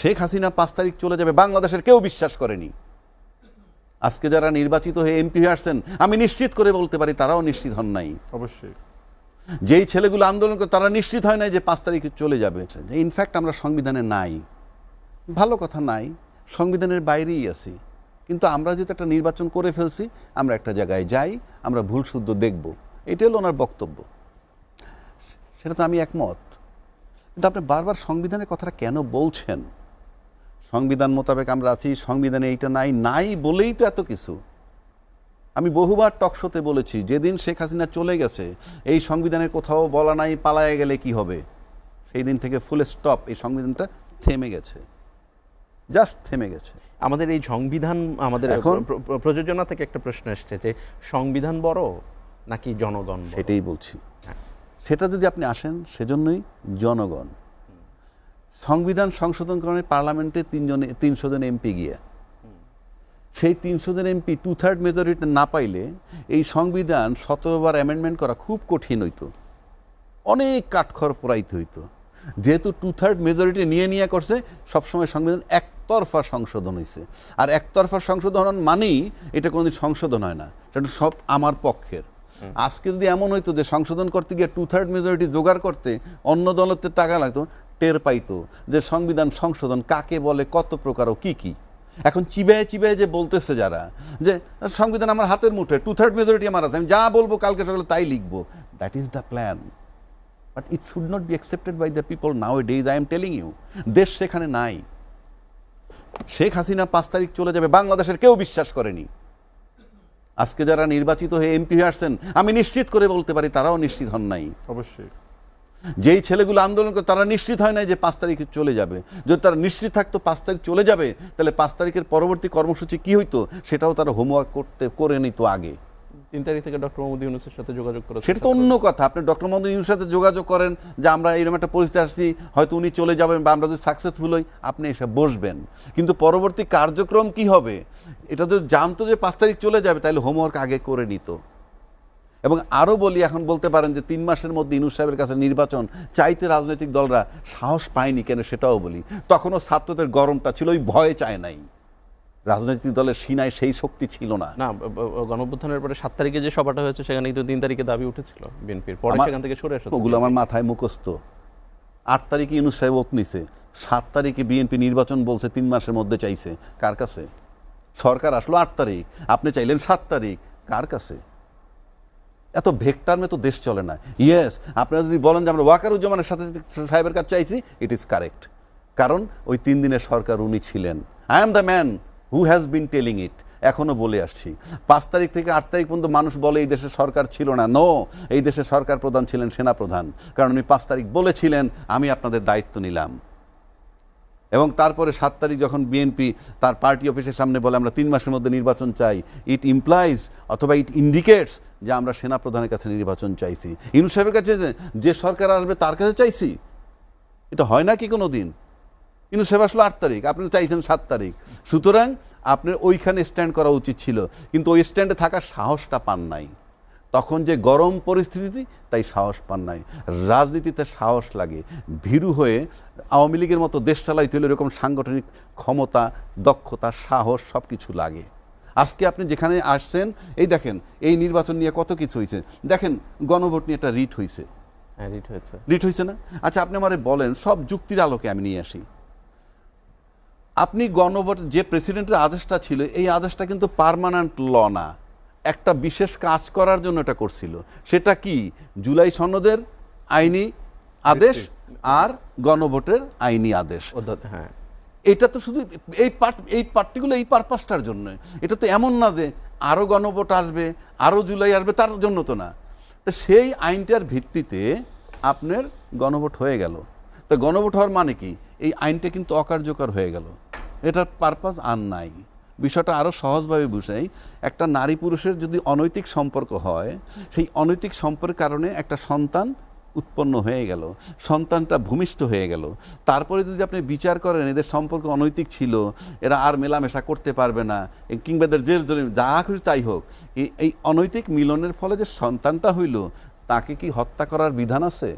শেখ হাসিনা 5 তারিখ চলে যাবে বাংলাদেশের কেউ বিশ্বাস করেনি। আজকে যারা নির্বাচিত হয়ে এমপি হয়ে আসছেন, আমি নিশ্চিত করে বলতে পারি তারাও নিশ্চিত হন নাই। অবশ্যই যেই ছেলেগুলো আন্দোলন করে তারা নিশ্চিত হয় নাই যে 5 তারিখে চলে যাবে। ইনফ্যাক্ট আমরা সংবিধানে নাই, ভালো কথা নাই, সংবিধানের বাইরেই আছি। কিন্তু আমরা যেহেতু একটা নির্বাচন করে ফেলছি, আমরা একটা জায়গায় যাই, আমরা ভুল শুদ্ধ দেখব, এটাই হলো ওনার বক্তব্য। সেটা তো আমি একমত। কিন্তু আপনি বারবার সংবিধানের কথাটা কেন বলছেন? সংবিধান মোতাবেক আমরা আছি, সংবিধানে এইটা নাই, নাই বলেই তো এত কিছু। আমি বহুবার টকশোতে বলেছি, যেদিন শেখ হাসিনা চলে গেছে, এই সংবিধানের কোথাও বলা নাই পালায়ে গেলে কি হবে, সেই দিন থেকে ফুল স্টপ, এই সংবিধানটা থেমে গেছে, জাস্ট থেমে গেছে। আমাদের এই সংবিধান, আমাদের এখন প্রযোজনা থেকে একটা প্রশ্ন এসছে যে সংবিধান বড় নাকি জনগণ বড়? সেটাই বলছি। সেটা যদি আপনি আসেন, সেজন্যই জনগণ। সংবিধান সংশোধনকরণে পার্লামেন্টে 300 জন এমপি গিয়ে, সেই 300 জন এমপি 2/3 মেজরিটি না পাইলে এই সংবিধান 17 বার অ্যামেন্ডমেন্ট করা খুব কঠিন হইতো, অনেক কাঠখড় পোড়াইতে হইতো। যেহেতু 2/3 মেজরিটি নিয়ে করছে, সবসময় সংবিধান একতরফা সংশোধন হয়েছে। আর একতরফা সংশোধন মানেই এটা কোনোদিন সংশোধন হয় না, সেটা সব আমার পক্ষের। আজকে যদি এমন হইতো যে সংশোধন করতে গিয়ে 2/3 মেজরিটি জোগাড় করতে অন্য দলের টাকা লাগতো, টের পাইতো যে সংবিধান সংশোধন কাকে বলে, কত প্রকার ও কি কি। এখন চিবায়ে চিবায়ে যে বলতেছে যারা যে সংবিধান আমার হাতের মুঠে, 2/3 মেজরিটি আমার আছে, আমি যা বলবো কালকে সকালে তাই লিখবো, that is the plan. But it should not be accepted by the people nowadays. I am telling you, দেশ সেখানে নাই। শেখ হাসিনা 5 তারিখ চলে যাবে বাংলাদেশের কেউ বিশ্বাস করেনি। আজকে যারা নির্বাচিত হয়ে এমপি হয়ে আসছেন, আমি নিশ্চিত করে বলতে পারি তারাও নিশ্চিত হন নাই। অবশ্যই যেই ছেলেগুলো আন্দোলন করে তারা নিশ্চিত হয় নাই যে 5 তারিখে চলে যাবে। যদি তারা নিশ্চিত থাকতো 5 তারিখ চলে যাবে, তাহলে 5 তারিখের পরবর্তী কর্মসূচি কি হইতো সেটাও তারা হোমওয়ার্ক করে নিত আগে। 3 তারিখ থেকে ডক্টর মোহাম্মদ ইউনূসের সাথে যোগাযোগ করেছে, সেটা তো অন্য কথা। আপনি ডক্টর মোহাম্মদ ইউনূসের সাথে যোগাযোগ করেন যে আমরা এরকম একটা পরিস্থিতি আসছি, হয়তো উনি চলে যাবেন বা আমরা যদি সাকসেসফুল হই, আপনি এসে বসবেন। কিন্তু পরবর্তী কার্যক্রম কি হবে এটা যদি জানতো যে 5 তারিখ চলে যাবে, তাহলে হোমওয়ার্ক আগে করে নিত। এবং আরও বলি, এখন বলতে পারেন যে 3 মাসের মধ্যে ইউনূস সাহেবের কাছে নির্বাচন চাইতে রাজনৈতিক দলরা সাহস পায়নি কেন, সেটাও বলি। তখনও ছাত্রদের গরমটা ছিল, ওই ভয়ে চায় নাই। রাজনৈতিক দলের সিনায় সেই শক্তি ছিল না। না, গণঅভ্যুত্থানের পরে 7 তারিখে যে সভাটা হয়েছে সেখানে কিন্তু 3 তারিখে দাবি উঠেছিল বিএনপির, পরে সেখান থেকে সরে এসেছে। ওগুলো আমার মাথায় মুখস্থ। 8 তারিখে ইউনূস সাহেব ওত নিছে, 7 তারিখে বিএনপি নির্বাচন বলছে 3 মাসের মধ্যে চাইছে। কার কাছে? সরকার আসলো 8 তারিখ, আপনি চাইলেন 7 তারিখ, কার কাছে? এত ভেক্টারমে তো দেশ চলে না। ইয়েস, আপনারা যদি বলেন যে আমরা ওয়াকারুজ্জামানের সাথে সাহেবের কাছে চাইছি, ইট ইজ কারেক্ট। কারণ ওই 3 দিনের সরকার উনি ছিলেন। I am the man who has been telling it. এখনো বলে আসছি। 5 তারিখ থেকে 8 তারিখ পর্যন্ত মানুষ বলে এই দেশের সরকার ছিল না। নো, এই দেশের সরকার প্রধান ছিলেন সেনাপ্রধান। কারণ উনি 5 তারিখ বলেছিলেন আমি আপনাদের দায়িত্ব নিলাম। এবং তারপরে 7 তারিখ যখন বিএনপি তার পার্টি অফিসের সামনে বলে আমরা 3 মাসের মধ্যে নির্বাচন চাই, ইট ইমপ্লাইজ অথবা ইট ইন্ডিকেটস যে আমরা সেনাপ্রধানের কাছে নির্বাচন চাইছি। ইউনূস সাহেবের কাছে যে সরকার আসবে তার কাছে চাইছি, এটা হয় না কি কোনো দিন? ইউনূস সাহেব আসলো 8 তারিখ, আপনি চাইছেন 7 তারিখ। সুতরাং আপনার ওইখানে স্ট্যান্ড করা উচিত ছিল, কিন্তু ওই স্ট্যান্ডে থাকার সাহসটা পান নাই। তখন যে গরম পরিস্থিতি, তাই সাহস পান নাই। রাজনীতিতে সাহস লাগে। ভীরু হয়ে আওয়ামী লীগের মতো দেশ চালাইতে হলে এরকম সাংগঠনিক ক্ষমতা, দক্ষতা, সাহস সব কিছু লাগে। আজকে আপনি যেখানে আসছেন, এই দেখেন এই নির্বাচন নিয়ে কত কিছু হয়েছে। দেখেন গণভোট নিয়ে একটা রিট হয়েছে, রিট হয়েছে না? আচ্ছা আপনি আমারে বলেন, সব যুক্তির আলোকে আমি নিয়ে আসি। আপনি গণভোট যে প্রেসিডেন্টের আদেশটা ছিল, এই আদেশটা কিন্তু পার্মানেন্ট ল না, একটা বিশেষ কাজ করার জন্য এটা করছিল। সেটা কি? জুলাই সনদের আইনি আদেশ আর গণভোটের আইনি আদেশ। হ্যাঁ, এটা তো শুধু এই পার্টিকুলার এই পারপাসটার জন্য। এটা তো এমন না যে আরও গণভোট আসবে, আরও জুলাই আসবে, তার জন্য তো না। তো সেই আইনটার ভিত্তিতে আপনার গণভোট হয়ে গেল। তো গণভোট হওয়ার মানে কি? এই আইনটা কিন্তু অকার্যকর হয়ে গেল, এটার পারপাস আর নাই। বিষয়টা আরও সহজভাবে বুঝাই। একটা নারী পুরুষের যদি অনৈতিক সম্পর্ক হয়, সেই অনৈতিক সম্পর্কের কারণে একটা সন্তান উৎপন্ন হয়ে গেল, সন্তানটা ভূমিষ্ঠ হয়ে গেল। তারপরে যদি আপনি বিচার করেন এদের সম্পর্ক অনৈতিক ছিল, এরা আর মেলামেশা করতে পারবে না, কিংবা এদের জের জন্য যা খুশি তাই হোক, এই অনৈতিক মিলনের ফলে যে সন্তানটা হইল, তাকে কি হত্যা করার বিধান আছে?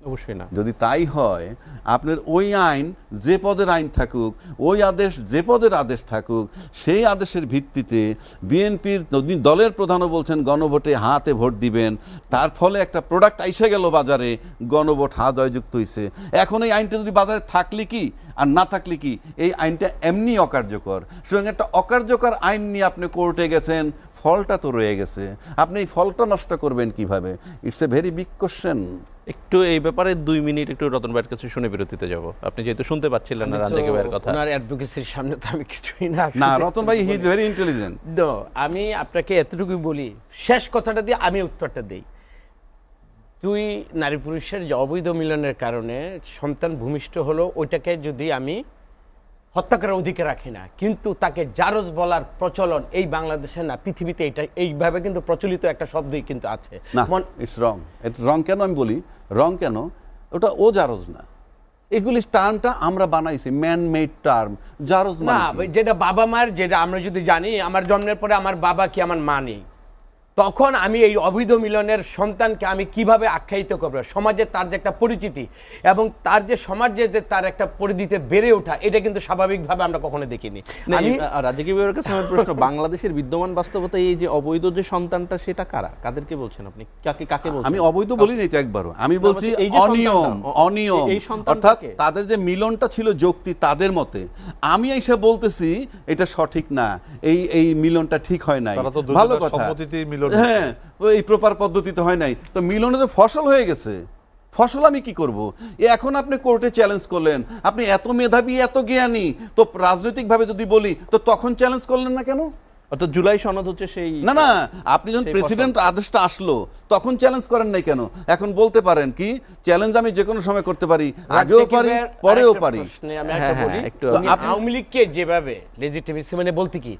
অবশ্যই না। যদি তাই হয়, আপনার ওই আইন যে পদের আইন থাকুক, ওই আদেশ যে পদের আদেশ থাকুক, সেই আদেশের ভিত্তিতে বিএনপির দলের প্রধানও বলছেন গণভোটে হাতে ভোট দিবেন, তার ফলে একটা প্রোডাক্ট আইসে গেল বাজারে, গণভোট হা জয়যুক্ত হয়েছে। এখন এই আইনটা যদি বাজারে থাকলে কি আর না থাকলে কি, এই আইনটা এমনি অকার্যকর। সুতরাং একটা অকার্যকর আইন নিয়ে আপনি কোর্টে গেছেন, ফলটা তো রয়ে গেছে, আপনি এই ফলটা নষ্ট করবেন কিভাবে? It's a very big question. একটু এই ব্যাপারে 2 মিনিট একটু রতন ভাইয়ের কাছে শুনে বিরতিতে যাব। আপনি যেহেতু শুনতে পাচ্ছিলেন না রাজাকি ভাইয়ের কথা। ওনার অ্যাডভোকেসির সামনে তো আমি কিছুই না। না, রতন ভাই হি ইজ ভেরি ইন্টেলিজেন্ট। আমি আপনাকে এতটুকুই বলি, শেষ কথাটা দিয়ে আমি উত্তরটা দেই। দুই নারী পুরুষের যে অবৈধ মিলনের কারণে সন্তান ভূমিষ্ঠ হলো, ওইটাকে যদি আমি হত্যা করার অধিকার রাখি না, কিন্তু তাকে জারজ বলার প্রচলন এই বাংলাদেশে না, পৃথিবীতে এটা এইভাবে কিন্তু প্রচলিত একটা শব্দই কিন্তু আছে। না, ইটস রং। এটা রং কেন আমি বলি, রং কেন, ওটা ও জারজ না, এগুলি টার্মটা আমরা বানাইছি, ম্যান মেড টার্ম। জারজ না, মানে যেটা বাবা মার, যেটা আমরা যদি জানি আমার জন্মের পরে আমার বাবা কি আমার মা নেই, তখন আমি এই অবৈধ মিলনের সন্তানকে আমি কিভাবে আখ্যায়িত করবো? সমাজে তার যে একটা পরিচিতি এবং তার যে সমাজে যে তার একটা পরিধিতে বেড়ে ওঠা, এটা কিন্তু স্বাভাবিকভাবে আমরা কখনো দেখিনি। আমি রাজাকি ভাইয়ের কাছে আমার প্রশ্ন, বাংলাদেশের বিদ্যমান বাস্তবতায় এই যে অবৈধ যে সন্তানটা, সেটা কারা, কাদেরকে বলছেন আপনি, কাকে বলছেন? আমি অবৈধ বলি নাই তো একবারও, আমি বলছি অনিয়ম, অর্থাৎ তাদের যে মিলনটা ছিল যুক্তি তাদের মতে। আমি এসে বলতেছি এটা সঠিক না, এই মিলনটা ঠিক হয় নাই, ভালো কথা, হ্যাঁ এই প্রপার পদ্ধতিতে হয় নাই, তো মিলনে তো ফসল হয়ে গেছে, ফসল আমি কি করব? এখন আপনি কোর্টে চ্যালেঞ্জ করলেন, আপনি এত মেধাবী এত জ্ঞানী, তো রাজনৈতিকভাবে যদি বলি তো তখন চ্যালেঞ্জ করলেন না কেন? অর্থাৎ জুলাই সনদ হচ্ছে সেই, না, আপনি যখন প্রেসিডেন্ট আদেশটা আসলো তখন চ্যালেঞ্জ করেন নাই কেন? এখন বলতে পারেন কি, চ্যালেঞ্জ আমি যে কোনো সময় করতে পারি, আগেও পারি পরেও পারি। আওয়ামী লীগকে যেভাবে লেজিটিমেসি মানে বলতে কি,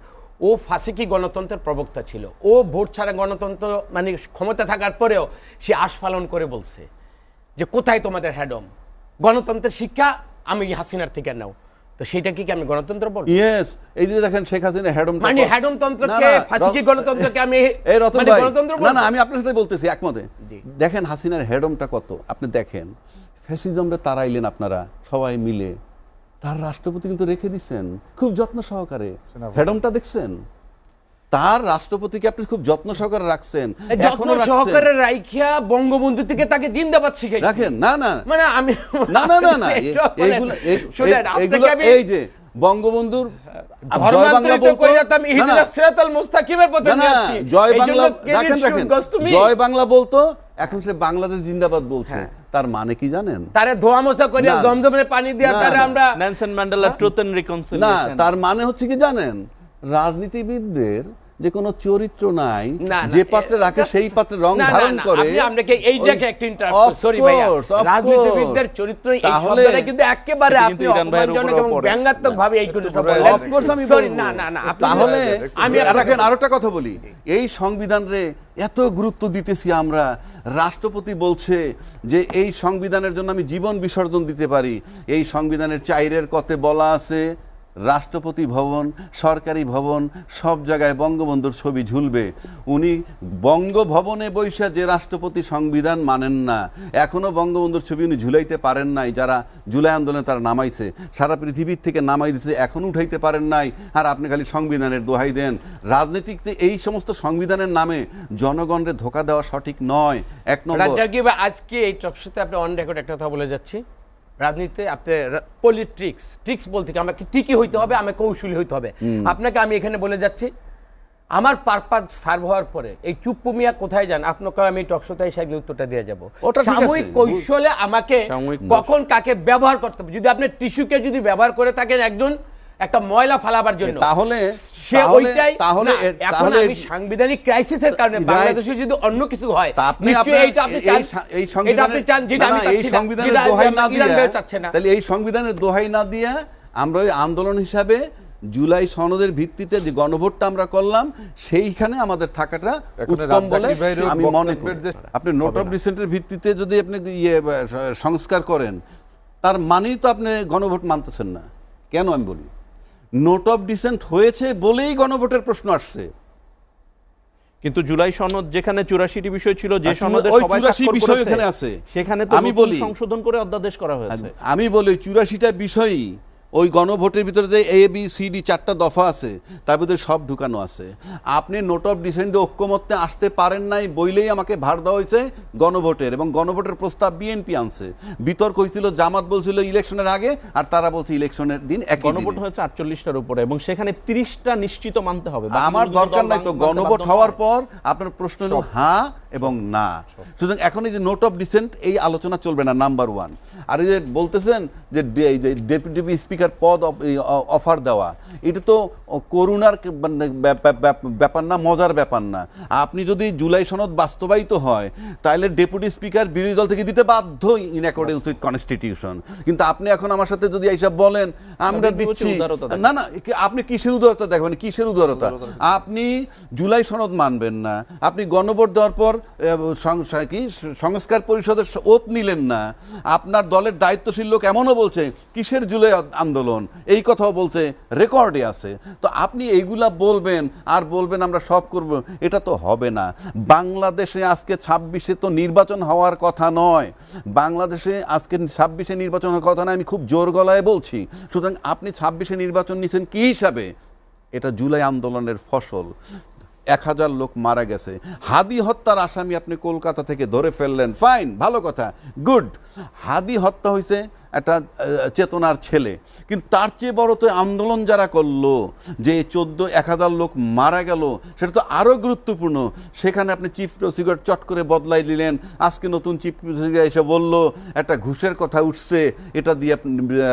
ও ফাঁসিকি গণতন্ত্রের প্রবক্তা ছিল, ও ভোট ছাড়া গণতন্ত্র মানে ক্ষমতা থাকার পরেও সে আস্ফালন করে বলছে যে কোথায় তোমাদের হ্যাডম, গণতন্ত্রের শিক্ষা আমি হাসিনার থেকে নাও, তো সেটা কি আমি গণতন্ত্র বলবো? ইয়েস, এই যে দেখেন শেখ হাসিনা হ্যাডম, মানে হ্যাডম তন্ত্রকে, ফাঁসিকি গণতন্ত্রকে আমি এই রতন মানে ভাই, গণতন্ত্র না আমি আপনার সাথে বলতেছি একমতে। দেখেন হাসিনার হ্যাডমটা কত, আপনি দেখেন ফ্যাসিজমটা তাড়াইলেন আপনারা সবাই মিলে, তার রাষ্ট্রপতি কিন্তু রেখে দিচ্ছেন খুব যত্ন সহকারে, হ্যাডমটা দেখছেন, তার রাষ্ট্রপতিকে আপনি খুব যত্ন সহকারে রাখছেন, যত্ন সহকারে রাখিয়া বঙ্গবন্ধু থেকে তাকে জিন্দাবাদ শিখাইছেন। রাখেন না মানে আমি না এইগুলো এই যে বঙ্গবন্ধুর জয় বাংলা বলতো, জয় বাংলা বলতো, এখন সে বাংলাদেশ জিন্দাবাদ বলছে, তার মানে কি জানেন? তারে ধোয়া মোছা করে জমজমের পানি দিয়া তারে আমরা Nelson Mandela truth and reconciliation, না তার মানে হচ্ছে কি জানেন, রাজনীতিবিদদের যে কোনো চরিত্র নাই, যে পাত্রে রাখে সেই পাত্রে রং ধারণ করে। আপনি আপনাকে এই জায়গায় একটা ইন্টারাপ্ট, সরি ভাইয়া, রাজনীতিবিদদের চরিত্র এই শব্দটা কিন্তু একেবারে আপনি অপমানজনক এবং ব্যঙ্গাত্মকভাবে এই কথাটা বললেন। অফ কোর্স আমি সরি, না তাহলে আমি রাখেন আরেকটা কথা বলি, এই সংবিধানে এত গুরুত্ব দিতেছি আমরা, রাষ্ট্রপতি বলছে যে এই সংবিধানের জন্য আমি জীবন বিসর্জন দিতে পারি। এই সংবিধানের 4 কতে বলা আছে রাষ্ট্রপতি ভবন, সরকারি ভবন সব জায়গায় বঙ্গবন্ধুর ছবি ঝুলবে। উনি বঙ্গভবনে বৈশা যে রাষ্ট্রপতি সংবিধান মানেন না, এখনো বঙ্গবন্ধুর ছবি উনি ঝুলাইতে পারেন নাই, যারা জুলাই আন্দোলনে তারা নামাইছে, সারা পৃথিবীর থেকে নামাই দিচ্ছে, এখনো উঠাইতে পারেন নাই, আর আপনি খালি সংবিধানের দোহাই দেন। রাজনীতিতে এই সমস্ত সংবিধানের নামে জনগণের ধোঁকা দেওয়া সঠিক নয়। এক নম্বর, আজকে এই টকশোতে আপনি অন রেকর্ড একটা কথা বলে যাচ্ছি, রাজনীতিতে আপনার ট্রিক্স বলতে কি আমাকে ঠিকই হইতে হবে, আমাকে কৌশলী হইতে হবে। আপনাকে আমি এখানে বলে যাচ্ছি, আমার পারপাস সার্ভ হওয়ার পরে এই চুপ্পু মিয়া কোথায় যান, আপনাকে আমি টকশোতে এসে উত্তরটা দিয়ে যাবো। সাময়িক কৌশলে আমাকে কখন কাকে ব্যবহার করতে হবে, যদি আপনি টিস্যুকে যদি ব্যবহার করে থাকেন একজন একটা ময়লা ফালাবার জন্য, তাহলে সে ওইটাই। এখন আমি সাংবিধানিক ক্রাইসিসের কারণে বাংলাদেশে যদি অন্য কিছু হয়, এই সংবিধানের দোহাই না দিয়ে আমরা ওই আন্দোলন হিসাবে জুলাই সনদের ভিত্তিতে যে গণভোটটা আমরা করলাম, সেইখানে আমাদের থাকাটা উত্তম বলে আমি মনে করি। আপনি নোট অফ ডিসেন্টের ভিত্তিতে যদি আপনি সংস্কার করেন, তার মানেই তো আপনি গণভোট মানতেছেন না। কেন আমি বলি, নোট অফ ডিসেন্ট হয়েছে বলেই গণভোটের প্রশ্ন আসছে। কিন্তু জুলাই সনদ যেখানে 84টি বিষয় ছিল, যে সনদে ওই সবাই 84 স্বাক্ষর বিষয় করেছে, এখানে আছে। সেখানে তো আমি নতুন বলি, সংশোধন করে অধ্যাদেশ করা হয়েছে। আমি বলি 84টা বিষয়ই ওই গণভোটের ভিতরে যে ABCD 4টা দফা আছে তার ভিতরে সব ঢুকানো আছে। আপনি নোট অফ ডিসেন্টে ঐক্যমত্যে আসতে পারেন নাই বইলেই আমাকে ভার দেওয়া হয়েছে গণভোটের, এবং গণভোটের প্রস্তাব বিএনপি আনছে। বিতর্ক হয়েছিল, জামাত বলছিল ইলেকশনের আগে, আর তারা বলছে ইলেকশনের দিন একই গণভোট দিনে। হয়েছে 48টার উপরে, এবং সেখানে 30টা নিশ্চিত মানতে হবে। আমার দরকার নাই তো, গণভোট হওয়ার পর আপনার প্রশ্ন হলো হ্যাঁ এবং না। সুতরাং এখন এই যে নোট অফ ডিসেন্ট এই আলোচনা চলবে না, নাম্বার 1। আর এই যে বলতেছেন যে ডেপুটি স্পিকার পদ অফার দেওয়া, এটা তো করুণার ব্যাপার না, মজার ব্যাপার না। আপনি যদি জুলাই সনদ বাস্তবায়িত হয় তাহলে ডেপুটি স্পিকার বিরোধী দল থেকে দিতে বাধ্য, ইন অ্যাকর্ডেন্স উইথ কনস্টিটিউশন। কিন্তু আপনি এখন আমার সাথে যদি এইসব বলেন আমরা দিচ্ছি, না না, আপনি কিসের উদারতা দেখবেন, কিসের উদারতা? আপনি জুলাই সনদ মানবেন না, আপনি গণভোট দেওয়ার পর সংস্কার পরিষদের ওত নিলেন না, আপনার দলের দায়িত্বশীল লোক এমনও বলছে কিসের জুলাই আন্দোলন, এই কথাও বলছে, রেকর্ডে আছে। তো আপনি এইগুলা বলবেন আর বলবেন আমরা সব করব, এটা তো হবে না। বাংলাদেশে আজকে 26-এ তো নির্বাচন হওয়ার কথা নয়, বাংলাদেশে আজকে 26-এ নির্বাচন হওয়ার কথা নয়, আমি খুব জোর গলায় বলছি। সুতরাং আপনি 26-এ নির্বাচন নিছেন কি হিসাবে? এটা জুলাই আন্দোলনের ফসল। 1000 লোক মারা গেছে, হাদি হত্যার আসামি আপনি কলকাতা থেকে ধরে ফেললেন, ফাইন, ভালো কথা, গুড। হাদি হত্যা হয়েছে একটা চেতনার ছেলে, কিন্তু তার চেয়ে বড় তো আন্দোলন যারা করলো, যে 1000 লোক মারা গেল, সেটা তো আরও গুরুত্বপূর্ণ। সেখানে আপনি চিফ প্রসিকিউটর চট করে বদলাই দিলেন, আজকে নতুন চিফ প্রসিকিউটর এসে বলল একটা ঘুষের কথা উঠছে, এটা দিয়ে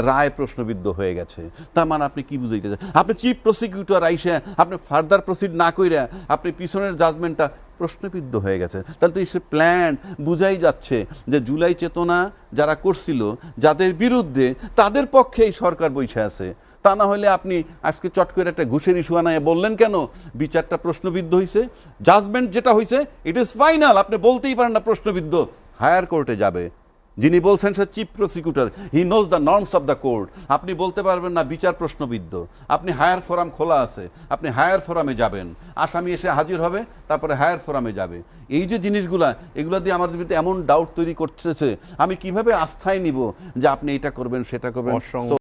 রায় প্রশ্নবিদ্ধ হয়ে গেছে। তার মানে আপনি কি বুঝাইতে চান? আপনি চিফ প্রসিকিউটর আইসে আপনি ফার্দার প্রসিড না কইরা আপনি পিছনের জাজমেন্টটা প্রশ্নবিদ্ধ হয়ে গেছে। তাহলে তো সে প্ল্যান বুঝাই যাচ্ছে যে জুলাই চেতনা যারা করছিল, যাদের বিরুদ্ধে, তাদের পক্ষে এই সরকার বৈশা আছে। তা না হলে আপনি আজকে চট করে একটা ঘুষের ইস্যু আনায় বললেন কেন বিচারটা প্রশ্নবিদ্ধ হয়েছে? জাজমেন্ট যেটা হয়েছে ইট ইজ ফাইনাল, আপনি বলতেই পারেন না প্রশ্নবিদ্ধ, হায়ার কোর্টে যাবে। যিনি বলছেন সে chief prosecutor, he knows the norms of the court. আপনি বলতে পারবেন না বিচার প্রশ্নবিদ্ধ, আপনি হায়ার ফোরাম খোলা আছে, আপনি হায়ার ফোরামে যাবেন, আসামি এসে হাজির হবে, তারপরে হায়ার ফোরামে যাবে। এই যে জিনিসগুলা, এগুলো দিয়ে আমাদের ভিতরে এমন ডাউট তৈরি করতেছে, আমি কিভাবে আস্থায় নিব যে আপনি এটা করবেন সেটা করবেন।